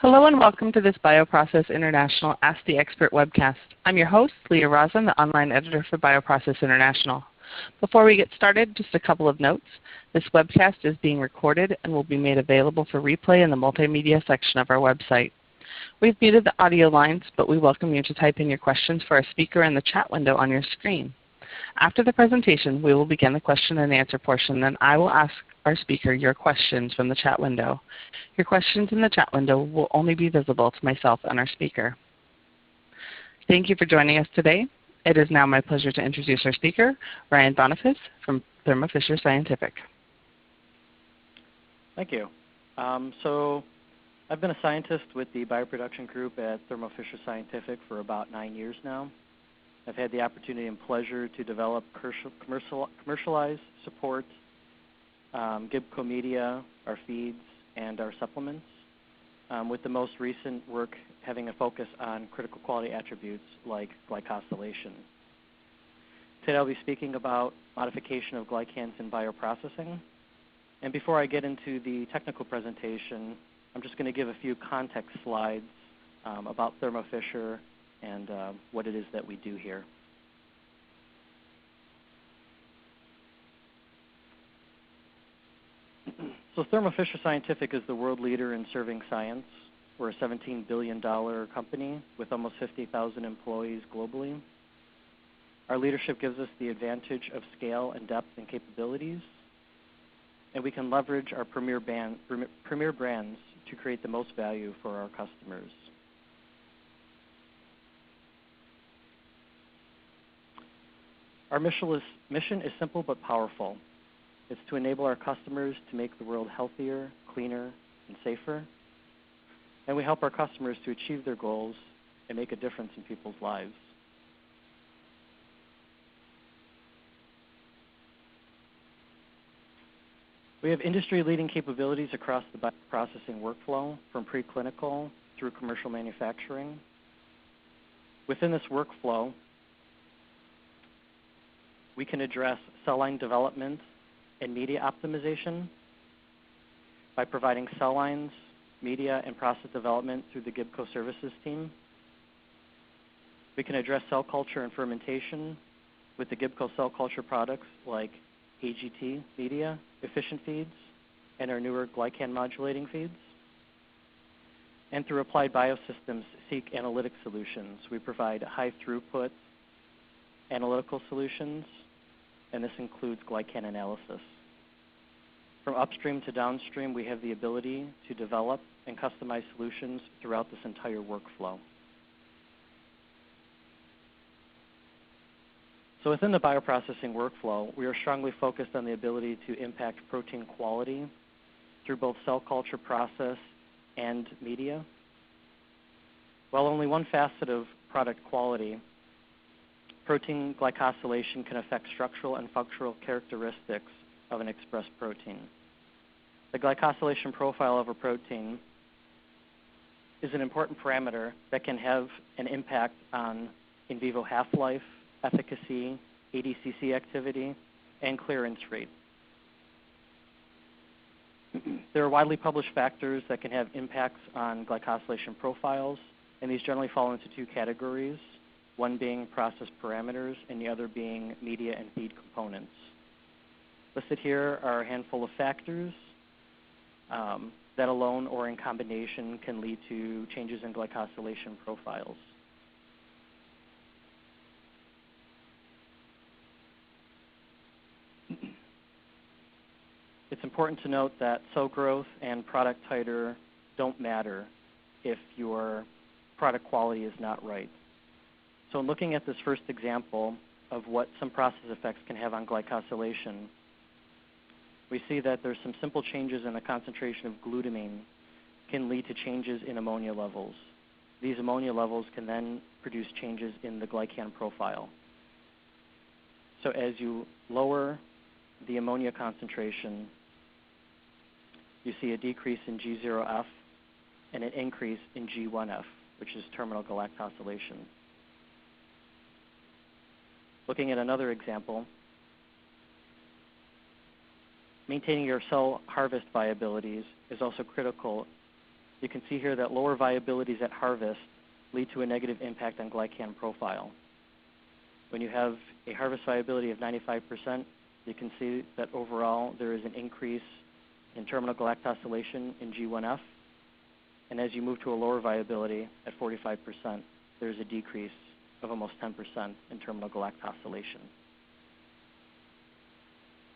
Hello and welcome to this BioProcess International Ask the Expert webcast. I'm your host, Leah Rosen, the online editor for BioProcess International. Before we get started, just a couple of notes. This webcast is being recorded and will be made available for replay in the multimedia section of our website. We've muted the audio lines, but we welcome you to type in your questions for our speaker in the chat window on your screen. After the presentation, we will begin the question and answer portion, and I will ask our speaker your questions from the chat window. Your questions in the chat window will only be visible to myself and our speaker. Thank you for joining us today. It is now my pleasure to introduce our speaker, Ryan Boniface from Thermo Fisher Scientific. Thank you. So I've been a scientist with the bioproduction group at Thermo Fisher Scientific for about 9 years now. I've had the opportunity and pleasure to develop, commercialize, support Gibco media, our feeds, and our supplements, with the most recent work having a focus on critical quality attributes like glycosylation. Today I'll be speaking about modification of glycans in bioprocessing. And before I get into the technical presentation, I'm just going to give a few context slides about Thermo Fisher and what it is that we do here. So Thermo Fisher Scientific is the world leader in serving science. We're a $17 billion company with almost 50,000 employees globally. Our leadership gives us the advantage of scale and depth and capabilities, and we can leverage our premier brands to create the most value for our customers. Our mission is simple but powerful. It's to enable our customers to make the world healthier, cleaner, and safer. And we help our customers to achieve their goals and make a difference in people's lives. We have industry-leading capabilities across the bioprocessing workflow, from preclinical through commercial manufacturing. Within this workflow, we can address cell line development and media optimization by providing cell lines, media, and process development through the Gibco services team. We can address cell culture and fermentation with the Gibco cell culture products like AGT media, efficient feeds, and our newer glycan modulating feeds. And through Applied Biosystems Seek Analytic Solutions, we provide high throughput analytical solutions, and this includes glycan analysis. From upstream to downstream, we have the ability to develop and customize solutions throughout this entire workflow. So within the bioprocessing workflow, we are strongly focused on the ability to impact protein quality through both cell culture process and media. While only one facet of product quality, protein glycosylation can affect structural and functional characteristics of an expressed protein. The glycosylation profile of a protein is an important parameter that can have an impact on in vivo half-life, efficacy, ADCC activity, and clearance rate. There are widely published factors that can have impacts on glycosylation profiles, and these generally fall into two categories, one being process parameters and the other being media and feed components. Listed here are a handful of factors that alone or in combination can lead to changes in glycosylation profiles. It's important to note that cell growth and product titer don't matter if your product quality is not right. So in looking at this first example of what some process effects can have on glycosylation, we see that there's some simple changes in the concentration of glutamine can lead to changes in ammonia levels. These ammonia levels can then produce changes in the glycan profile. So as you lower the ammonia concentration, you see a decrease in G0F and an increase in G1F, which is terminal galactosylation. Looking at another example, maintaining your cell harvest viabilities is also critical You can see here that lower viabilities at harvest lead to a negative impact on glycan profile. When you have a harvest viability of 95%, you can see that overall there is an increase in terminal galactosylation in G1F. And as you move to a lower viability at 45%, there's a decrease of almost 10% in terminal galactosylation.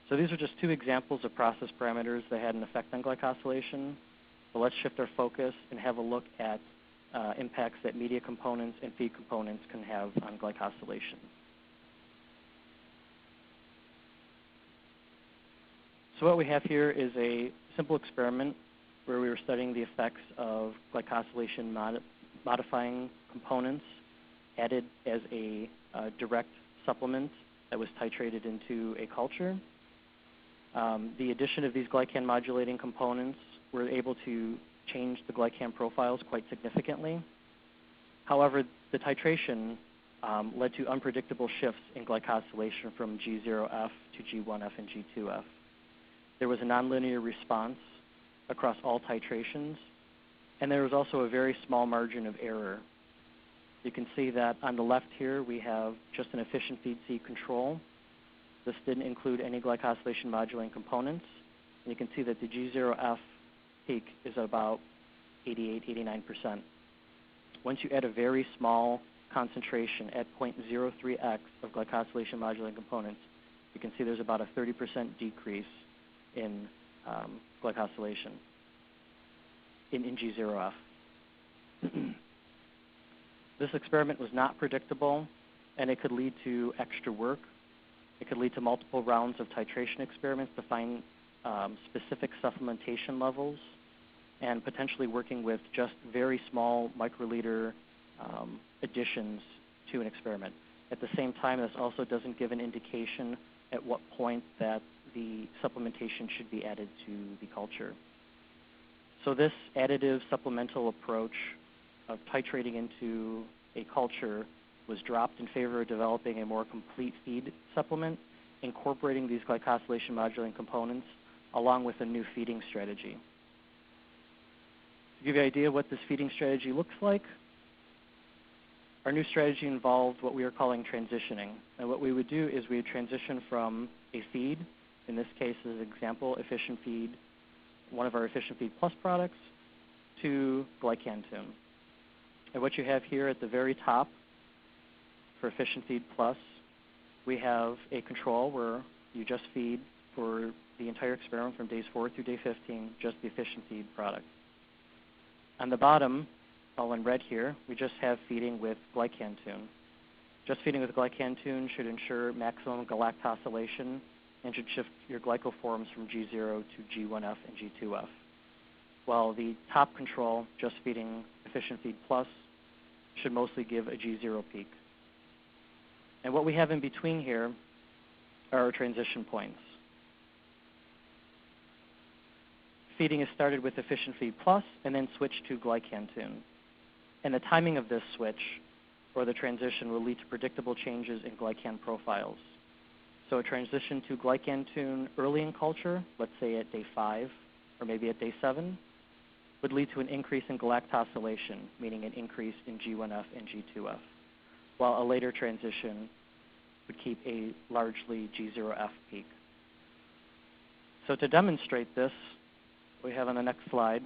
So these are just two examples of process parameters that had an effect on glycosylation. But let's shift our focus and have a look at impacts that media components and feed components can have on glycosylation. So what we have here is a simple experiment where we were studying the effects of glycosylation modifying components added as a direct supplement that was titrated into a culture. The addition of these glycan modulating components were able to change the glycan profiles quite significantly. However, the titration led to unpredictable shifts in glycosylation from G0F to G1F and G2F. There was a nonlinear response across all titrations, and there was also a very small margin of error. You can see that on the left here we have just an efficient feed C control. This didn't include any glycosylation modulating components. And you can see that the G0F peak is about 88–89%. Once you add a very small concentration at 0.03x of glycosylation modulating components, you can see there's about a 30% decrease in glycosylation in G0F. This experiment was not predictable, and it could lead to extra work. It could lead to multiple rounds of titration experiments to find specific supplementation levels, and potentially working with just very small microliter additions to an experiment. At the same time, this also doesn't give an indication at what point that the supplementation should be added to the culture. So this additive supplemental approach of titrating into a culture was dropped in favor of developing a more complete feed supplement, incorporating these glycosylation modulating components along with a new feeding strategy. To give you an idea of what this feeding strategy looks like, our new strategy involved what we are calling transitioning. And what we would do is we would transition from a feed, in this case as an example, Efficient Feed, one of our Efficient Feed Plus products, to glycantune. And what you have here at the very top for Efficient Feed Plus, we have a control where you just feed for the entire experiment from days 4 through day 15, just the Efficient Feed product. On the bottom, all in red here, we just have feeding with glycantune. Just feeding with glycantune should ensure maximum galactosylation and should shift your glycoforms from G0 to G1F and G2F. While the top control, just feeding Efficient Feed Plus, should mostly give a G0 peak. And what we have in between here are our transition points. Feeding is started with Efficient Feed Plus and then switched to glycantune. And the timing of this switch or the transition will lead to predictable changes in glycan profiles. So a transition to glycantune early in culture, let's say at day 5 or maybe at day 7, would lead to an increase in galactosylation, meaning an increase in G1F and G2F, while a later transition would keep a largely G0F peak. So to demonstrate this, what we have on the next slide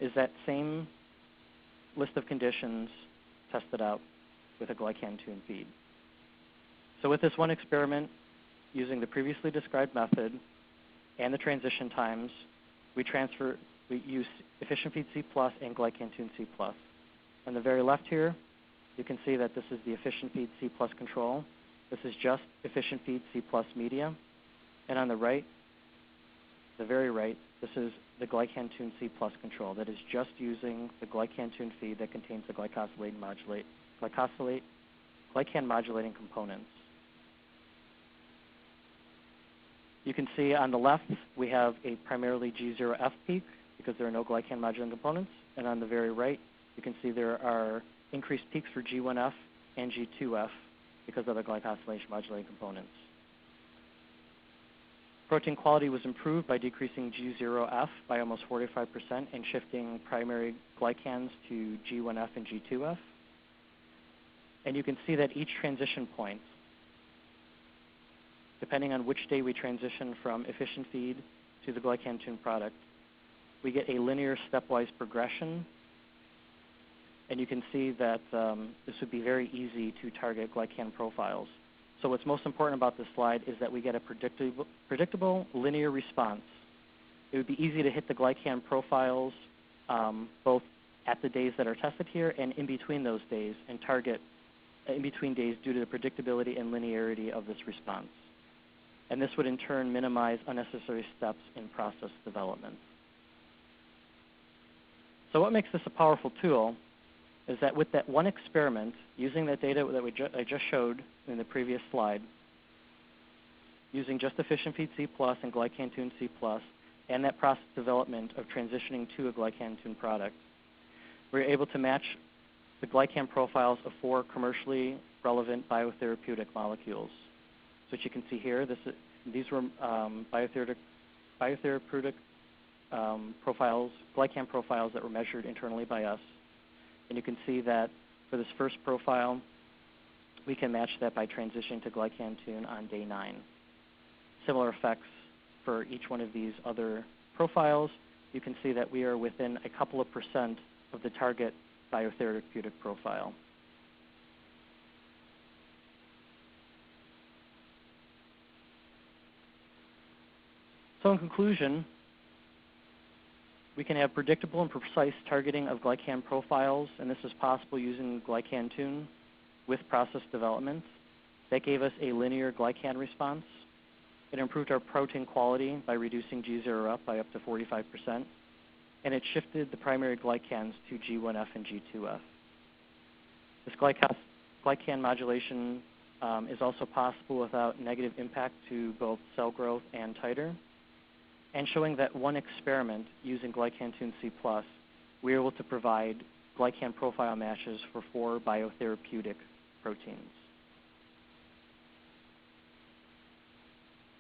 is that same list of conditions tested out with a glycantune feed. So with this one experiment, using the previously described method and the transition times, we use Efficient Feed C Plus and glycantune C Plus. On the very left here, you can see that this is the Efficient Feed C Plus control. This is just Efficient Feed C Plus media. And on the right, the very right, this is the glycantune C Plus control. That is just using the glycantune feed that contains the glycan modulating components. You can see on the left we have a primarily G0F peak because there are no glycan modulating components. And on the very right, you can see there are increased peaks for G1F and G2F because of the glycosylation modulating components. Protein quality was improved by decreasing G0F by almost 45% and shifting primary glycans to G1F and G2F. And you can see that each transition point, depending on which day we transition from efficient feed to the glycan tune product, we get a linear stepwise progression. And you can see that this would be very easy to target glycan profiles. So what's most important about this slide is that we get a predictable linear response. It would be easy to hit the glycan profiles both at the days that are tested here and in between those days, and target in between days due to the predictability and linearity of this response. And this would in turn minimize unnecessary steps in process development. So what makes this a powerful tool is that with that one experiment, using that data that I just showed in the previous slide, using just efficient feed C+ and glycan tune C+, and that process development of transitioning to a glycan tune product, we're able to match the glycan profiles of 4 commercially relevant biotherapeutic molecules. So what you can see here, these were biotherapeutic profiles, glycan profiles that were measured internally by us. And you can see that for this first profile, we can match that by transitioning to glycan tune on day 9. Similar effects for each one of these other profiles. You can see that we are within a couple of % of the target biotherapeutic profile. So in conclusion, we can have predictable and precise targeting of glycan profiles, and this is possible using glycan tune with process development. That gave us a linear glycan response. It improved our protein quality by reducing G0F by up to 45%, and it shifted the primary glycans to G1F and G2F. This glycan modulation is also possible without negative impact to both cell growth and titer. And showing that one experiment using glycan tune C+, we were able to provide glycan profile matches for 4 biotherapeutic proteins.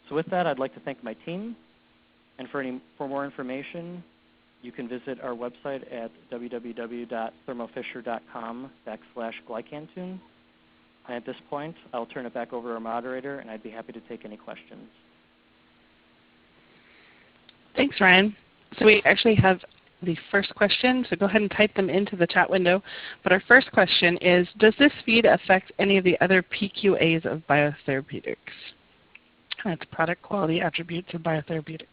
So with that, I'd like to thank my team. And for more information, you can visit our website at www.thermofisher.com/glycantune. And at this point, I'll turn it back over to our moderator, and I'd be happy to take any questions. Thanks, Ryan. So we actually have the first question, so go ahead and type them into the chat window. But our first question is, does this feed affect any of the other PQAs of biotherapeutics? That's product quality attributes of biotherapeutics.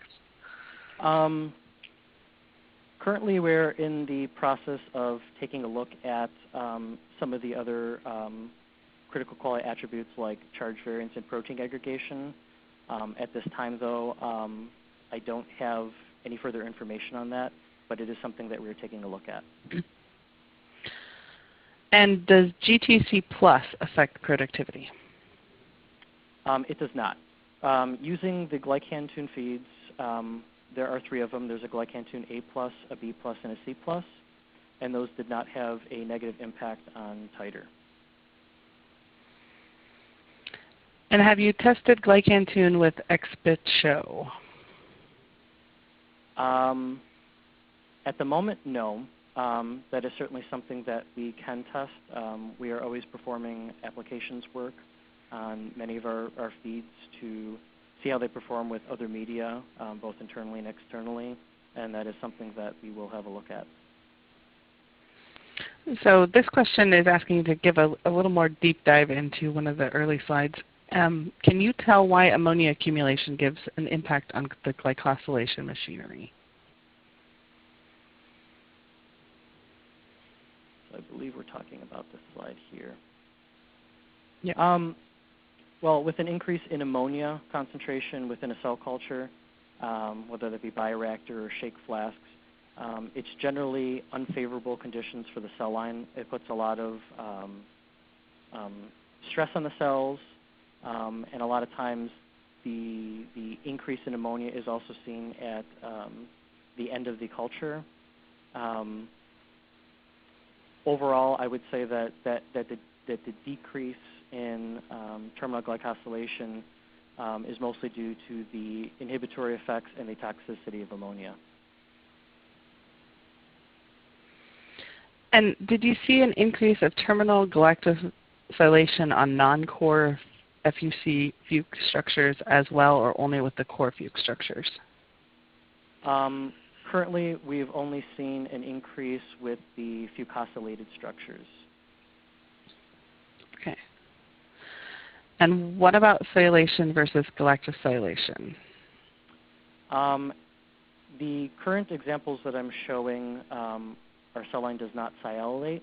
Currently, we're in the process of taking a look at some of the other critical quality attributes like charge variance and protein aggregation. At this time, though, I don't have any further information on that, but it is something that we're taking a look at. And does GTC Plus affect productivity? It does not. Using the glycan tune feeds, there are 3 of them. There's a glycan tune A+, a B+, and a C+, and those did not have a negative impact on titer. And have you tested glycan tune with XBit Show? At the moment, no. That is certainly something that we can test. We are always performing applications work on many of our feeds to see how they perform with other media, both internally and externally, and that is something that we will have a look at. So this question is asking you to give a little more deep dive into one of the early slides. Can you tell why ammonia accumulation gives an impact on the glycosylation machinery? So I believe we're talking about this slide here. Yeah. Well, with an increase in ammonia concentration within a cell culture, whether that be bioreactor or shake flasks, it's generally unfavorable conditions for the cell line. It puts a lot of stress on the cells, and a lot of times the increase in ammonia is also seen at the end of the culture. Overall, I would say that the decrease in terminal glycosylation is mostly due to the inhibitory effects and the toxicity of ammonia. And did you see an increase of terminal galactosylation on non-core FUC fugue structures as well, or only with the core fugue structures? Currently, we've only seen an increase with the fucosylated structures. Okay. And what about silylation versus galactosylation? The current examples that I'm showing, our cell line does not sialylate.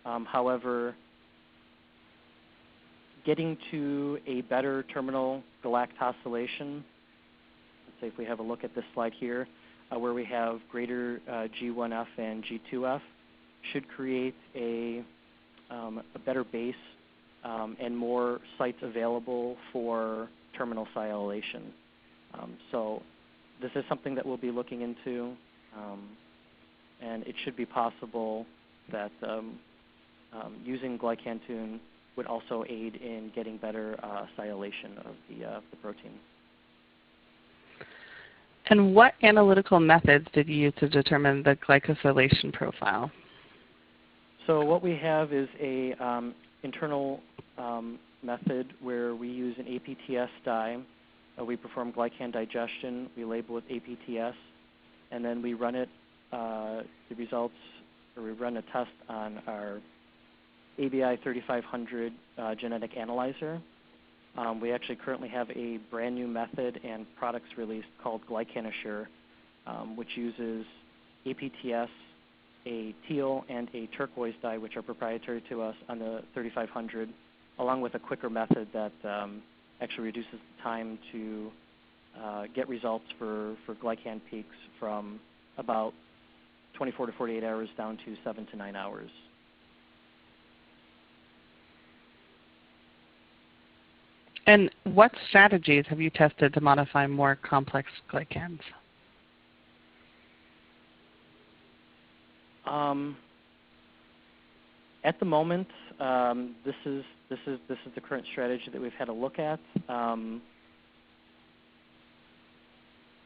However, getting to a better terminal galactosylation, let's say if we have a look at this slide here, where we have greater G1F and G2F, should create a better base and more sites available for terminal sialylation. So this is something that we'll be looking into, and it should be possible that using glycantune would also aid in getting better sialylation of the protein. And what analytical methods did you use to determine the glycosylation profile? So what we have is a internal method where we use an APTS dye. We perform glycan digestion. We label with APTS, and then we run it, the results, or we run a test on our ABI 3500 genetic analyzer. We actually currently have a brand new method and products released called GlycanAssure, which uses APTS, a teal, and a turquoise dye, which are proprietary to us on the 3500, along with a quicker method that actually reduces the time to get results for glycan peaks from about 24 to 48 hours down to 7 to 9 hours. And what strategies have you tested to modify more complex glycans? At the moment, this is the current strategy that we've had a look at.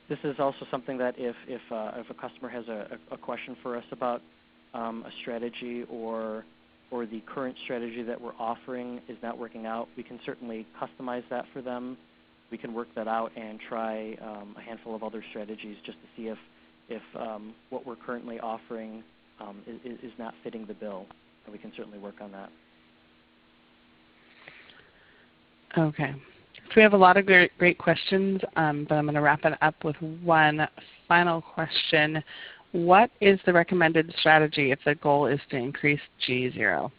This is also something that if a customer has a question for us about a strategy or the current strategy that we're offering is not working out, we can certainly customize that for them. We can work that out and try a handful of other strategies just to see if what we're currently offering is not fitting the bill. And we can certainly work on that. Okay. So we have a lot of great questions, but I'm going to wrap it up with one final question. What is the recommended strategy if the goal is to increase G0?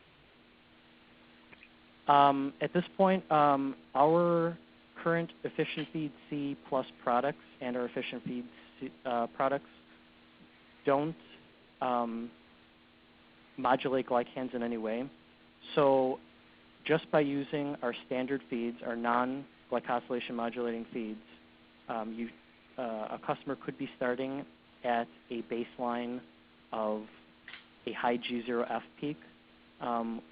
At this point, our current Efficient Feed C plus products and our Efficient Feed C, products don't modulate glycans in any way. So just by using our standard feeds, our non-glycosylation modulating feeds, a customer could be starting at a baseline of a high G0F peak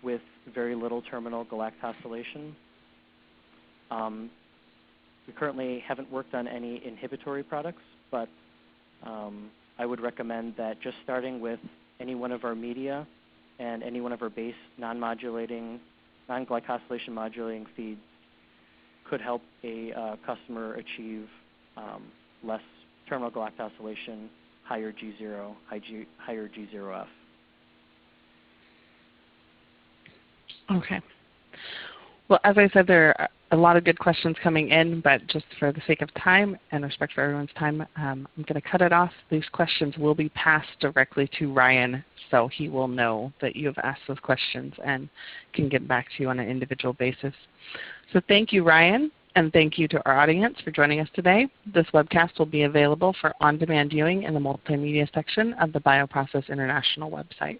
with very little terminal galactosylation. We currently haven't worked on any inhibitory products, but I would recommend that just starting with any one of our media and any one of our base non-glycosylation modulating feeds could help a customer achieve less terminal galactosylation, higher G0, higher G0F. Okay. Well, as I said, there are a lot of good questions coming in, but just for the sake of time and respect for everyone's time, I'm going to cut it off. These questions will be passed directly to Ryan, so he will know that you have asked those questions and can get back to you on an individual basis. So thank you, Ryan, and thank you to our audience for joining us today. This webcast will be available for on-demand viewing in the multimedia section of the BioProcess International website.